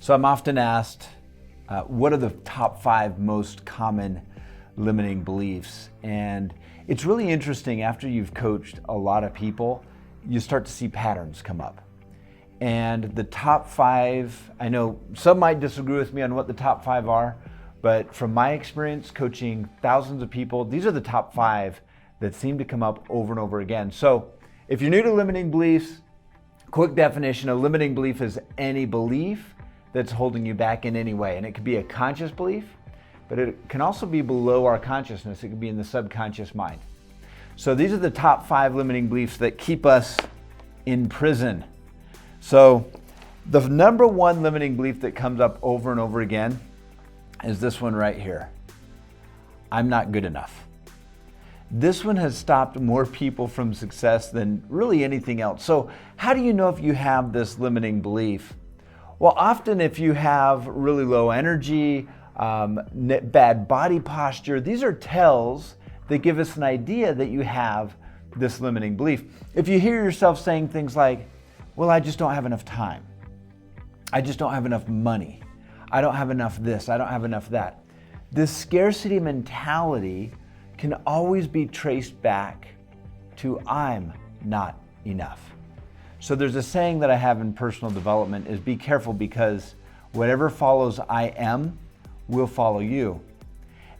So I'm often asked, what are the top 5 most common limiting beliefs? And it's really interesting, after you've coached a lot of people, you start to see patterns come up. And the top 5, I know some might disagree with me on what the top 5 are, but from my experience coaching thousands of people, these are the top 5 that seem to come up over and over again. So if you're new to limiting beliefs, quick definition: a limiting belief is any belief that's holding you back in any way. And it could be a conscious belief, but it can also be below our consciousness. It could be in the subconscious mind. So these are the top 5 limiting beliefs that keep us in prison. So the number 1 limiting belief that comes up over and over again is this one right here: I'm not good enough. This one has stopped more people from success than really anything else. So how do you know if you have this limiting belief? Well, often if you have really low energy, bad body posture, these are tells that give us an idea that you have this limiting belief. If you hear yourself saying things like, well, I just don't have enough time. I just don't have enough money. I don't have enough this. I don't have enough that. This scarcity mentality can always be traced back to I'm not enough. So there's a saying that I have in personal development is, be careful, because whatever follows I am will follow you.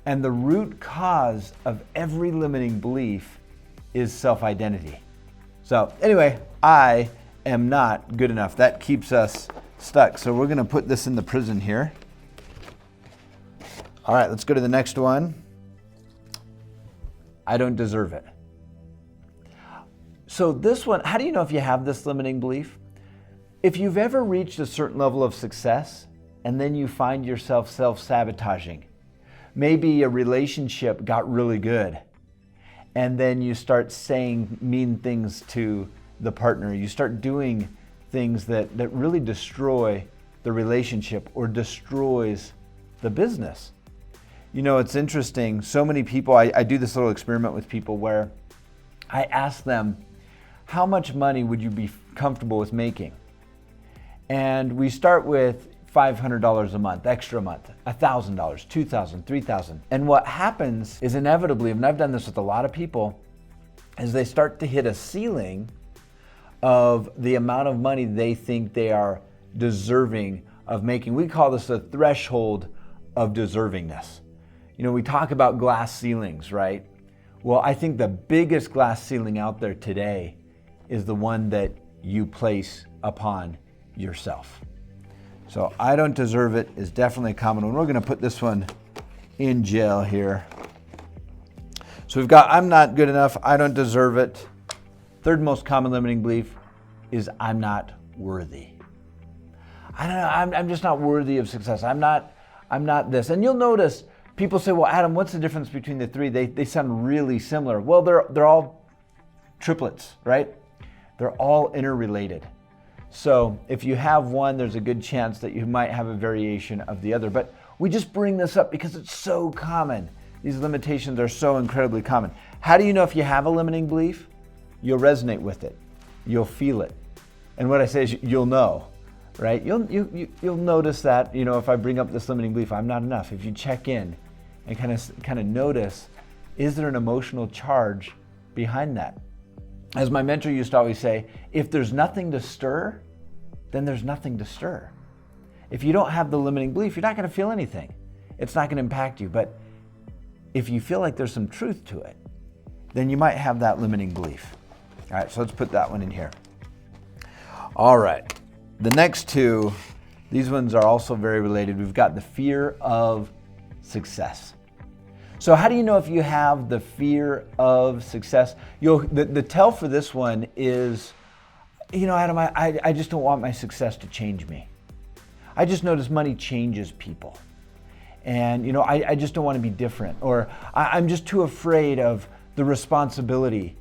And the root cause of every limiting belief is self-identity. So anyway, I am not good enough. That keeps us stuck. So we're gonna put this in the prison here. All right, let's go to the next one. I don't deserve it. So this one, how do you know if you have this limiting belief? If you've ever reached a certain level of success and then you find yourself self-sabotaging, maybe a relationship got really good and then you start saying mean things to the partner, you start doing things that really destroy the relationship or destroys the business. You know, it's interesting, so many people, I do this little experiment with people where I ask them, how much money would you be comfortable with making? And we start with $500 a month, extra a month, $1,000, $2,000, $3,000. And what happens is inevitably, and I've done this with a lot of people, is they start to hit a ceiling of the amount of money they think they are deserving of making. We call this the threshold of deservingness. You know, we talk about glass ceilings, right? Well, I think the biggest glass ceiling out there today is the one that you place upon yourself. So I don't deserve it is definitely a common one. We're gonna put this one in jail here. So we've got I'm not good enough, I don't deserve it. Third most common limiting belief is I'm not worthy. I don't know, I'm just not worthy of success. I'm not this. And you'll notice people say, well, Adam, what's the difference between the 3? They sound really similar. Well, they're all triplets, right? They're all interrelated. So if you have one, there's a good chance that you might have a variation of the other. But we just bring this up because it's so common. These limitations are so incredibly common. How do you know if you have a limiting belief? You'll resonate with it. You'll feel it. And what I say is you'll know, right? You'll notice that, you know, if I bring up this limiting belief, I'm not enough. If you check in and kind of notice, is there an emotional charge behind that? As my mentor used to always say, if there's nothing to stir, then there's nothing to stir. If you don't have the limiting belief, you're not going to feel anything. It's not going to impact you. But if you feel like there's some truth to it, then you might have that limiting belief. All right, so let's put that one in here. All right, the next 2, these ones are also very related. We've got the fear of success. So how do you know if you have the fear of success? The tell for this one is, you know, Adam, I just don't want my success to change me. I just notice money changes people. And, you know, I just don't want to be different. Or I'm just too afraid of the responsibility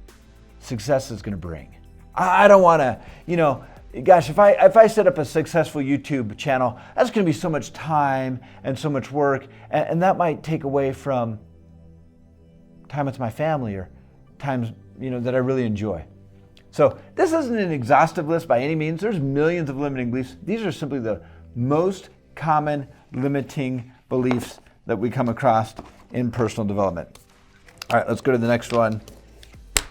success is going to bring. I don't want to, you know, gosh, if I set up a successful YouTube channel, that's going to be so much time and so much work. And that might take away from time with my family or times, you know, that I really enjoy. So this isn't an exhaustive list by any means. There's millions of limiting beliefs. These are simply the most common limiting beliefs that we come across in personal development. All right, let's go to the next one.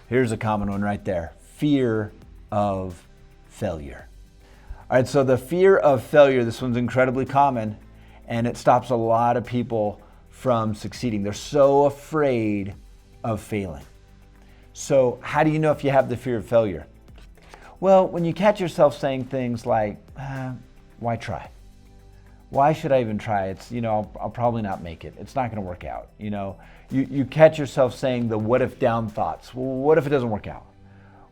Here's a common one right there. Fear of failure. All right, so the fear of failure, this one's incredibly common, and it stops a lot of people from succeeding. They're so afraid of failing. So how do you know if you have the fear of failure? Well, when you catch yourself saying things like, why try? Why should I even try? It's, I'll probably not make it. It's not going to work out. You catch yourself saying the what if down thoughts. Well, what if it doesn't work out?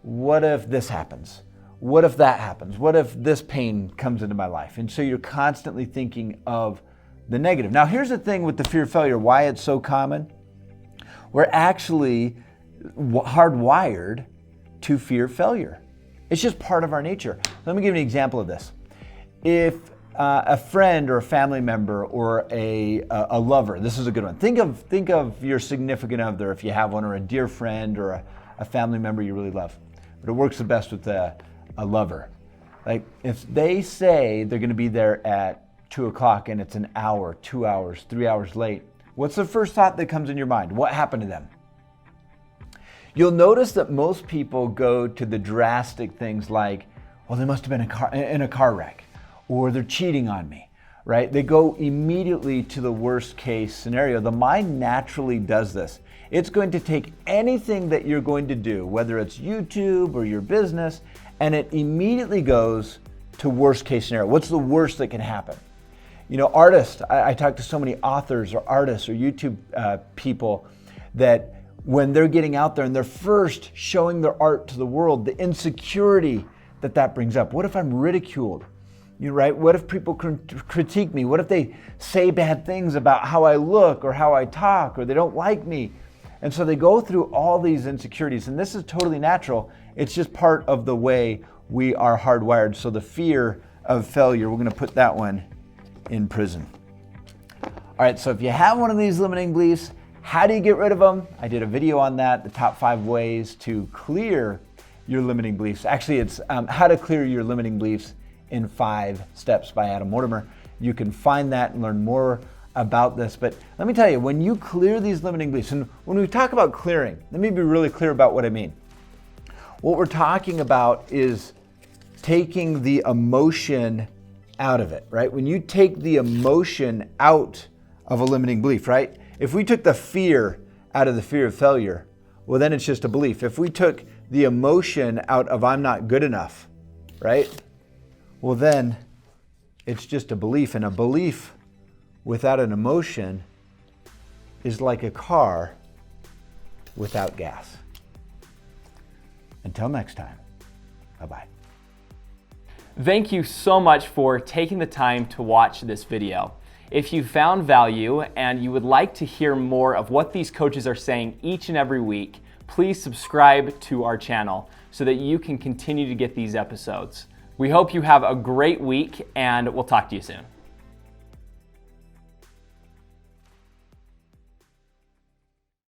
What if this happens? What if that happens? What if this pain comes into my life? And so you're constantly thinking of the negative. Now, here's the thing with the fear of failure, why it's so common. We're actually hardwired to fear failure. It's just part of our nature. Let me give you an example of this. If a friend or a family member or a lover, this is a good one. Think of your significant other, if you have one, or a dear friend or a family member you really love. But it works the best with a lover. Like if they say they're going to be there at 2 o'clock and it's an hour, 2 hours, 3 hours late, what's the first thought that comes in your mind? What happened to them? You'll notice that most people go to the drastic things like, well, they must have been in a car wreck, or they're cheating on me, right? They go immediately to the worst case scenario. The mind naturally does this. It's going to take anything that you're going to do, whether it's YouTube or your business, and it immediately goes to worst case scenario. What's the worst that can happen? Artists, I talk to so many authors or artists or YouTube people that when they're getting out there and they're first showing their art to the world, the insecurity that brings up. What if I'm ridiculed? Right? What if people critique me? What if they say bad things about how I look or how I talk, or they don't like me? And so they go through all these insecurities, and this is totally natural. It's just part of the way we are hardwired. So the fear of failure, we're going to put that one in prison. All right, so if you have one of these limiting beliefs, how do you get rid of them? I did a video on that, the top 5 ways to clear your limiting beliefs. Actually, it's how to clear your limiting beliefs in 5 steps by Adam Mortimer. You can find that and learn more about this. But let me tell you, when you clear these limiting beliefs, and when we talk about clearing, let me be really clear about what I mean. What we're talking about is taking the emotion out of it, right? When you take the emotion out of a limiting belief, right? If we took the fear out of the fear of failure, well, then it's just a belief. If we took the emotion out of I'm not good enough, right? Well, then it's just a belief. And a belief without an emotion is like a car without gas. Until next time, bye-bye. Thank you so much for taking the time to watch this video. If you found value and you would like to hear more of what these coaches are saying each and every week, please subscribe to our channel so that you can continue to get these episodes. We hope you have a great week, and we'll talk to you soon.